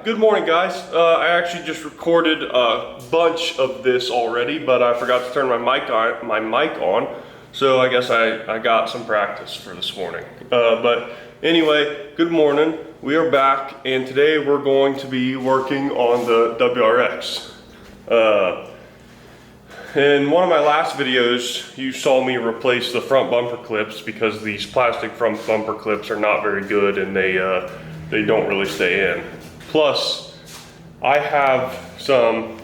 Alright, good morning guys. I actually just recorded a bunch of this already, but I forgot to turn my mic on, so I guess I got some practice for this morning. But anyway, good morning. We are back, and today we're going to be working on the WRX. In one of my last videos, you saw me replace the front bumper clips because these plastic front bumper clips are not very good and they don't really stay in. Plus, I have some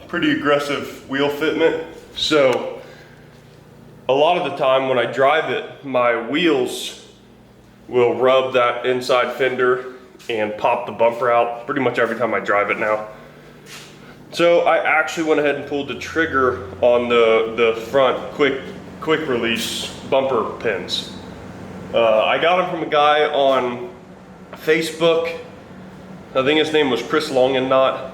pretty aggressive wheel fitment, so a lot of the time when I drive it, my wheels will rub that inside fender and pop the bumper out pretty much every time I drive it now. So I actually went ahead and pulled the trigger on the front quick release bumper pins. I got them from a guy on Facebook. I think his name was Chris Longenot.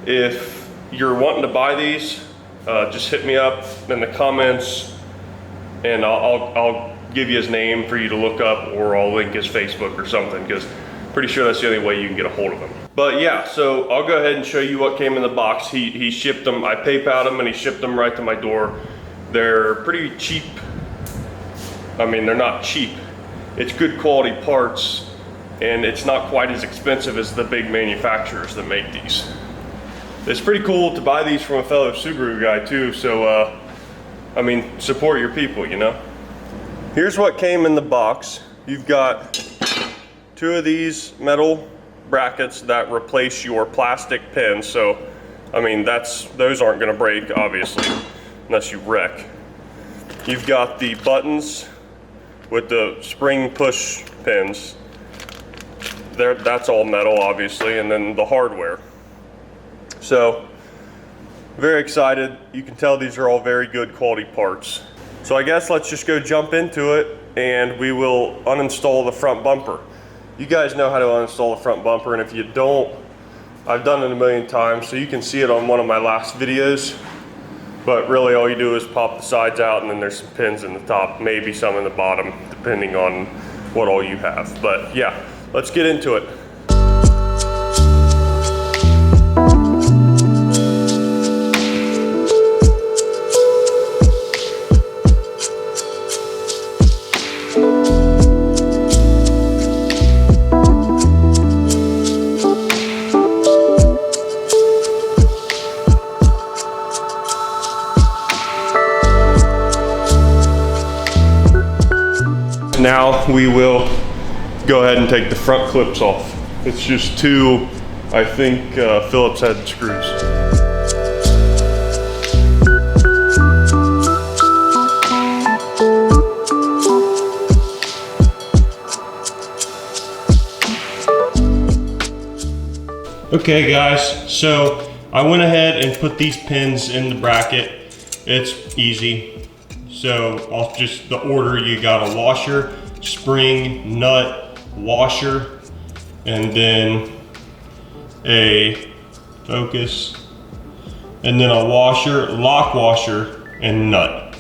If you're wanting to buy these, just hit me up in the comments and I'll give you his name for you to look up, or I'll link his Facebook or something, because pretty sure that's the only way you can get a hold of him. But yeah, so I'll go ahead and show you what came in the box. He shipped them, I PayPal'd them and he shipped them right to my door. They're pretty cheap. I mean, they're not cheap. It's good quality parts, and it's not quite as expensive as the big manufacturers that make these. It's pretty cool to buy these from a fellow Subaru guy too, so I mean, support your people, you know? Here's what came in the box. You've got 2 of these metal brackets that replace your plastic pins. So, I mean, those aren't gonna break, obviously, unless you wreck. You've got the buttons with the spring push pins. That's all metal, obviously, and then the hardware. So, very excited. You can tell these are all very good quality parts. So I guess let's just go jump into it and we will uninstall the front bumper. You guys know how to uninstall the front bumper, and if you don't, I've done it a million times, so you can see it on one of my last videos. But really all you do is pop the sides out, and then there's some pins in the top, maybe some in the bottom, depending on what all you have. But yeah, let's get into it. Now we will go ahead and take the front clips off. It's just 2, I think, Phillips head screws. Okay guys, so I went ahead and put these pins in the bracket. It's easy. So the order, you got a washer, spring, nut, washer, and then a focus, and then a washer, lock washer, and nut.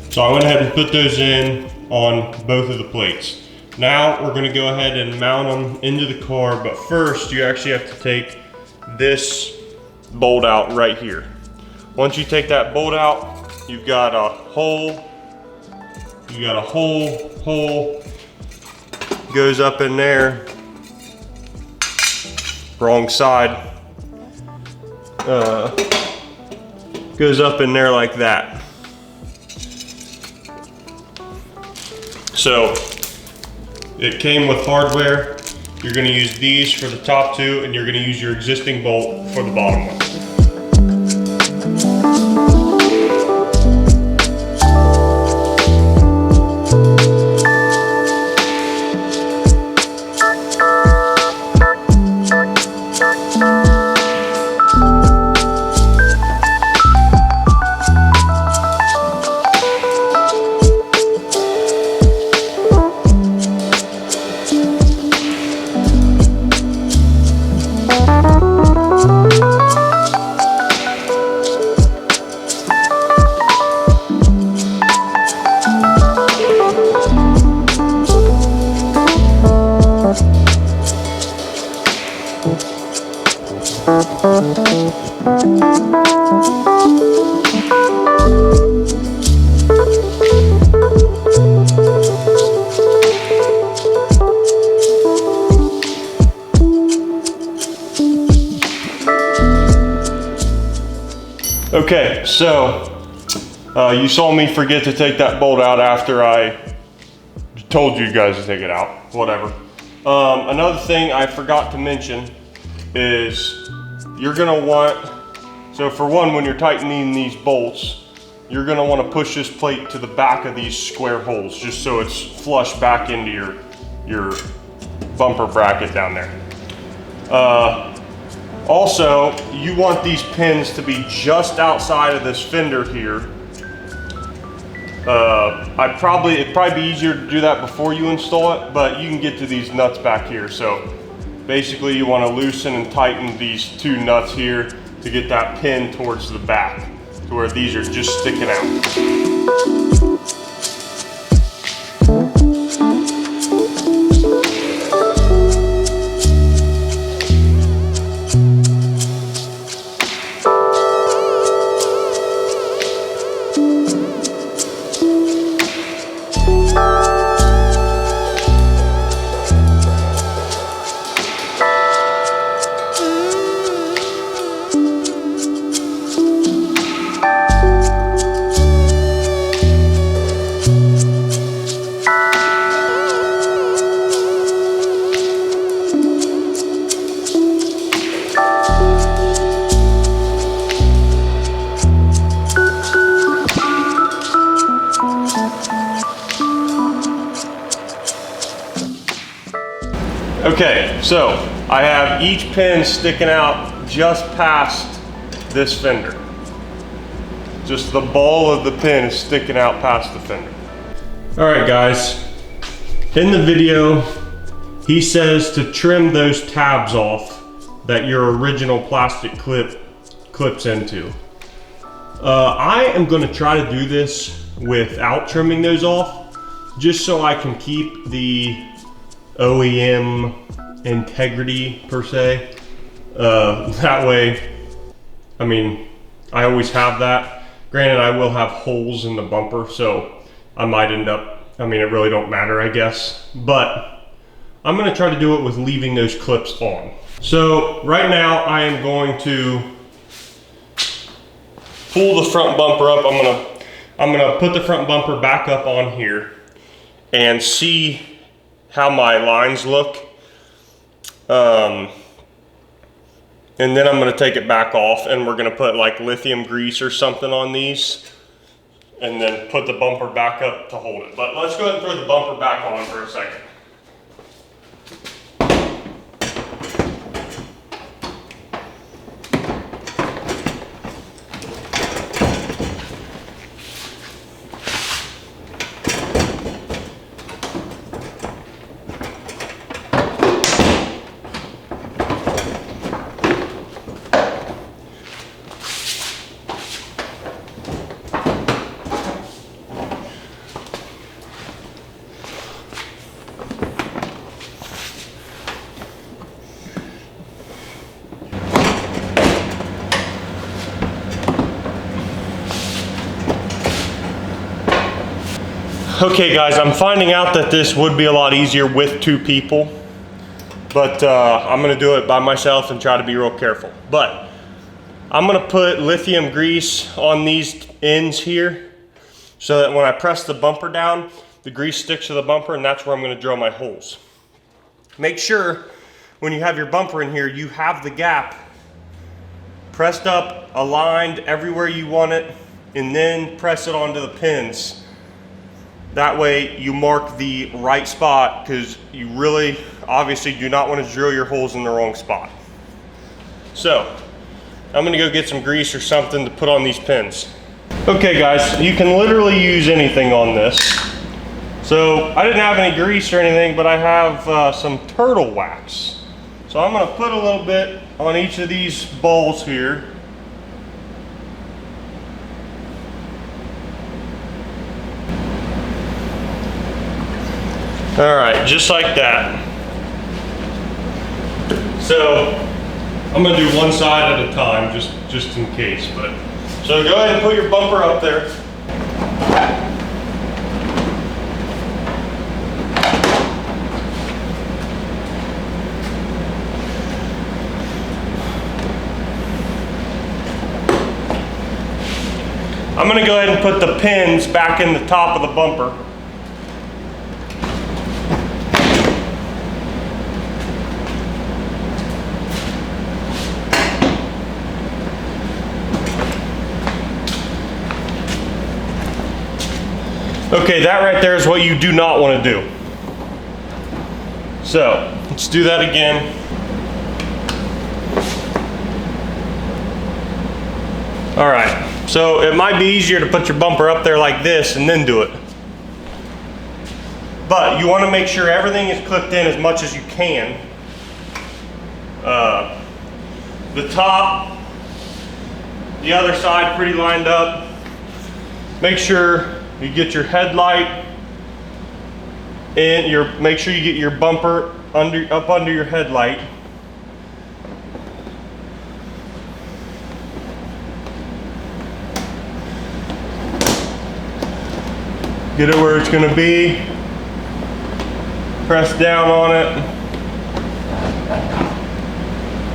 So I went ahead and put those in on both of the plates. Now we're gonna go ahead and mount them into the car, but first you actually have to take this bolt out right here. Once you take that bolt out, you've got a hole. You got a hole goes up in there. Wrong side. Goes up in there like that. So it came with hardware. You're gonna use these for the top 2, and you're gonna use your existing bolt for the bottom one. Okay, so you saw me forget to take that bolt out after I told you guys to take it out, whatever. Another thing I forgot to mention is you're gonna want, so for one, when you're tightening these bolts, you're gonna wanna push this plate to the back of these square holes, just so it's flush back into your bumper bracket down there. Also, you want these pins to be just outside of this fender here. It'd probably be easier to do that before you install it, but you can get to these nuts back here. So basically you want to loosen and tighten these two nuts here to get that pin towards the back, to where these are just sticking out. Okay, so I have each pin sticking out just past this fender. Just the ball of the pin is sticking out past the fender. All right, guys, in the video, he says to trim those tabs off that your original plastic clip clips into. I am gonna try to do this without trimming those off, just so I can keep the OEM integrity per se. That way, I mean, I always have that. Granted, I will have holes in the bumper, so I might end up, I mean, it really don't matter, I guess. But I'm gonna try to do it with leaving those clips on. So right now I am going to pull the front bumper up. I'm gonna put the front bumper back up on here and see how my lines look. And then I'm gonna take it back off, and we're gonna put like lithium grease or something on these, and then put the bumper back up to hold it. But let's go ahead and throw the bumper back on for a second. Okay guys, I'm finding out that this would be a lot easier with two people, but I'm gonna do it by myself and try to be real careful. But I'm gonna put lithium grease on these ends here so that when I press the bumper down, the grease sticks to the bumper, and that's where I'm gonna drill my holes. Make sure when you have your bumper in here, you have the gap pressed up, aligned everywhere you want it, and then press it onto the pins. That way you mark the right spot, because you really obviously do not want to drill your holes in the wrong spot. So I'm gonna go get some grease or something to put on these pins. Okay guys, you can literally use anything on this. So I didn't have any grease or anything, but I have some turtle wax. So I'm gonna put a little bit on each of these balls here. All right, just like that. So I'm gonna do one side at a time, just in case. But so go ahead and put your bumper up there. I'm gonna go ahead and put the pins back in the top of the bumper. Okay, that right there is what you do not want to do. So, let's do that again. All right. So it might be easier to put your bumper up there like this and then do it. But you want to make sure everything is clipped in as much as you can. The top, the other side pretty lined up. Make sure you get your headlight and make sure you get your bumper up under your headlight. Get it where it's going to be. Press down on it.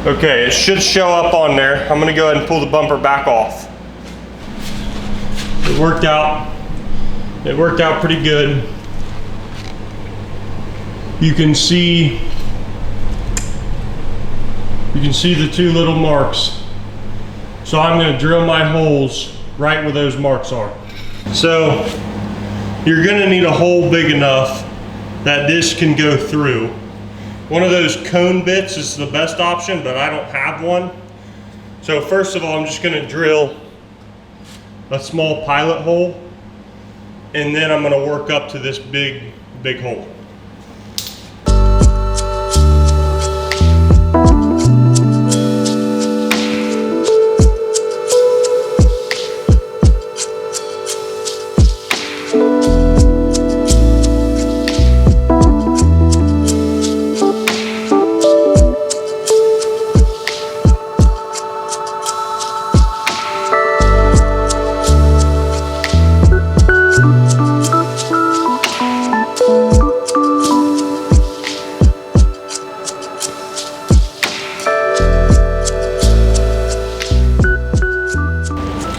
Okay, it should show up on there. I'm going to go ahead and pull the bumper back off. It worked out. It worked out pretty good. You can see the two little marks. So I'm going to drill my holes right where those marks are. So you're gonna need a hole big enough that this can go through. One of those cone bits is the best option, but I don't have one. So first of all, I'm just gonna drill a small pilot hole, and then I'm gonna work up to this big hole.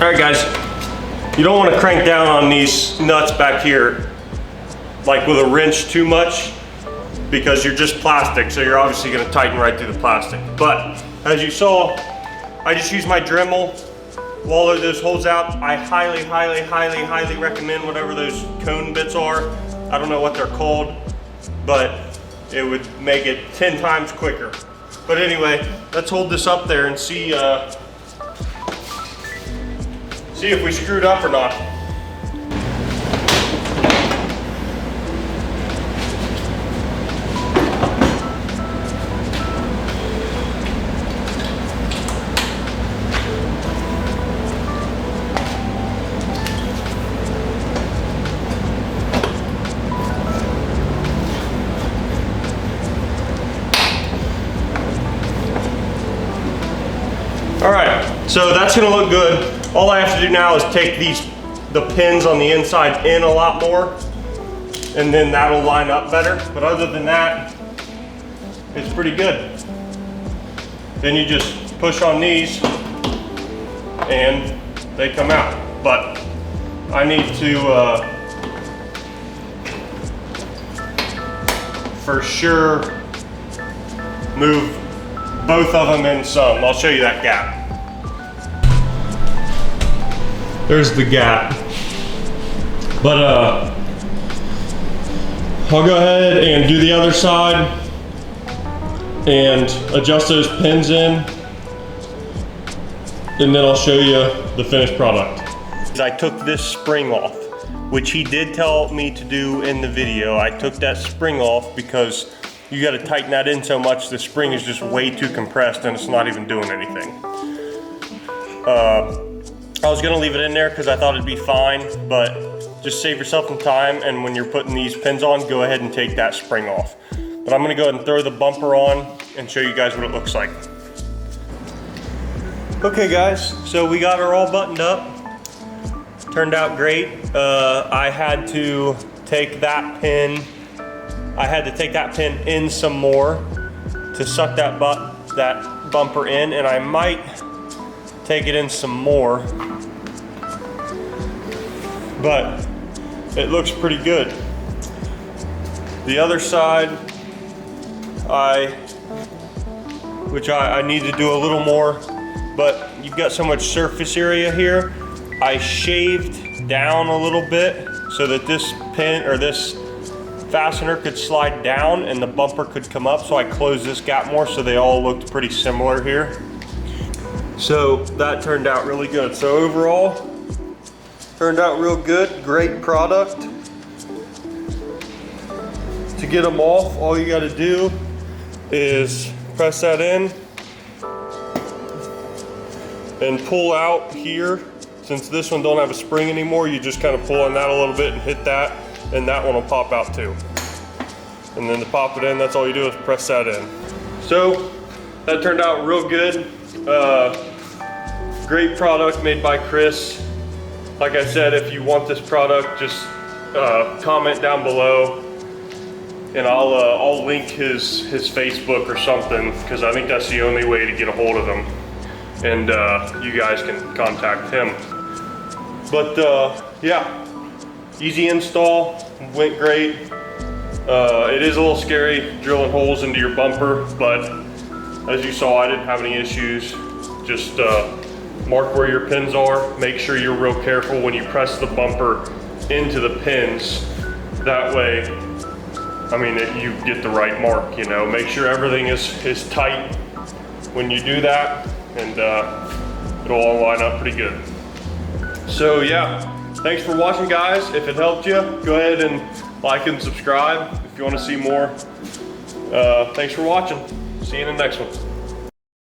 All right, guys, you don't want to crank down on these nuts back here like with a wrench too much, because you're just plastic, so you're obviously going to tighten right through the plastic. But as you saw, I just used my Dremel, wallowed those holes out. I highly recommend whatever those cone bits are. I don't know what they're called, but it would make it 10 times quicker. But anyway, let's hold this up there and see if we screwed up or not. All right, so that's gonna look good. All I have to do now is take the pins on the inside in a lot more, and then that'll line up better. But other than that, it's pretty good. Then you just push on these and they come out. But I need to for sure move both of them in some. I'll show you that gap. There's the gap. But I'll go ahead and do the other side and adjust those pins in, and then I'll show you the finished product. I took this spring off, which he did tell me to do in the video. I took that spring off because you got to tighten that in so much the spring is just way too compressed and it's not even doing anything. I was gonna leave it in there because I thought it'd be fine, but just save yourself some time, and when you're putting these pins on, go ahead and take that spring off. But I'm gonna go ahead and throw the bumper on and show you guys what it looks like. Okay guys, so we got her all buttoned up. Turned out great. I had to take that pin in some more to suck that bumper in, and I might take it in some more. But it looks pretty good. The other side, which I need to do a little more, but you've got so much surface area here. I shaved down a little bit so that this pin or this fastener could slide down and the bumper could come up. So I closed this gap more so they all looked pretty similar here. So that turned out really good. So overall, turned out real good, great product. To get them off, all you gotta do is press that in and pull out here. Since this one don't have a spring anymore, you just kind of pull on that a little bit and hit that, and that one will pop out too. And then to pop it in, that's all you do is press that in. So that turned out real good. Great product made by Chris. Like I said, if you want this product, just comment down below, and I'll link his Facebook or something, because I think that's the only way to get a hold of him. And you guys can contact him. But yeah, easy install, went great. It is a little scary drilling holes into your bumper, but as you saw, I didn't have any issues. Just mark where your pins are. Make sure you're real careful when you press the bumper into the pins. That way, I mean, you get the right mark, you know. Make sure everything is tight when you do that, and it'll all line up pretty good. So yeah, thanks for watching guys. If it helped you, go ahead and like and subscribe if you want to see more. Thanks for watching. See you in the next one.